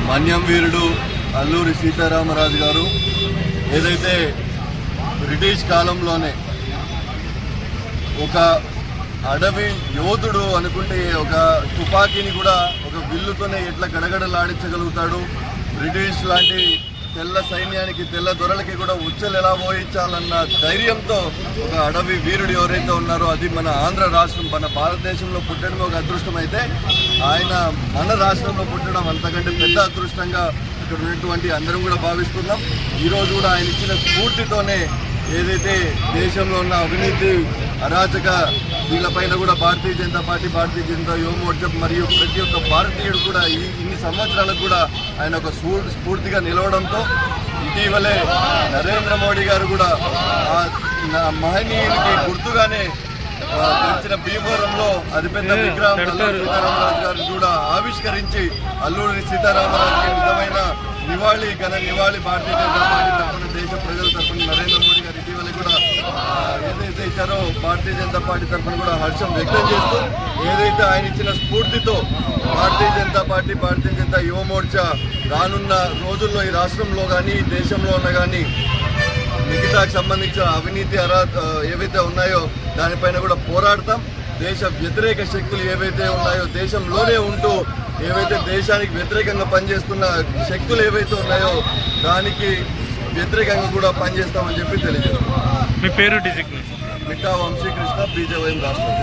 మన్యం వీరుడు అల్లూరి సీతారామరాజు గారు ఏదైతే బ్రిటిష్ కాలంలోనే ఒక అడవి యోధుడు అనుకుంటే ఒక తుపాకీని కూడా ఒక విల్లుతోనే ఎట్లా గడగడలాడించగలుగుతాడు, బ్రిటిష్ లాంటి తెల్ల సైన్యానికి తెల్ల దొరలకి కూడా ఉచ్చలు ఎలా పోయించాలన్న ధైర్యంతో ఒక అడవి వీరుడు ఎవరైతే ఉన్నారో అది మన ఆంధ్ర రాష్ట్రం, మన భారతదేశంలో పుట్టడం ఒక అదృష్టం అయితే ఆయన మన రాష్ట్రంలో పుట్టడం అంతకంటే పెద్ద అదృష్టంగా ఇక్కడ ఉన్నటువంటి అందరం కూడా భావిస్తున్నాం. ఈరోజు కూడా ఆయన ఇచ్చిన స్ఫూర్తితోనే ఏదైతే దేశంలో ఉన్న అవినీతి అరాచక వీళ్ళపైన కూడా భారతీయ జనతా పార్టీ, భారతీయ జనతా యువ మోర్చా మరియు ప్రతి ఒక్క భారతీయుడు కూడా ఇన్ని సంవత్సరాలకు కూడా ఆయన ఒక స్ఫూర్తిగా నిలవడంతో ఇటీవలే నరేంద్ర మోడీ గారు కూడా మహనీయునికి గుర్తుగానే గడిచిన భీమవరంలో అతిపెద్ద విగ్రహం అల్లూరి సీతారామరాజు గారు కూడా ఆవిష్కరించి అల్లూరి సీతారామరాజుకి నిజమైన ఘన నివాళి భారతీయ జనతా పార్టీ తరఫున దేశ ప్రజల తరఫున నరేంద్ర మోడీ గారు ఇటీవల కూడా ఏదైతే ఇచ్చారో భారతీయ జనతా పార్టీ తరఫున కూడా హర్షం వ్యక్తం చేస్తూ ఏదైతే ఆయన ఇచ్చిన స్ఫూర్తితో భారతీయ జనతా పార్టీ, భారతీయ జనతా యువ మోర్చా రానున్న రోజుల్లో ఈ రాష్ట్రంలో కానీ దేశంలో ఉన్న కానీ మిగతాకు సంబంధించిన అవినీతి ఏవైతే ఉన్నాయో దానిపైన కూడా పోరాడతాం. దేశ వ్యతిరేక శక్తులు ఏవైతే ఉన్నాయో దేశంలోనే ఉంటూ ఏవైతే దేశానికి వ్యతిరేకంగా పనిచేస్తున్న శక్తులు ఏవైతే ఉన్నాయో దానికి వ్యతిరేకంగా కూడా పనిచేస్తామని చెప్పి తెలియజేస్తాం. మీ పేరు డిజిగ్నేషన్? మిట్టా వంశీకృష్ణ, బీజేవైఎం రాష్ట్రం.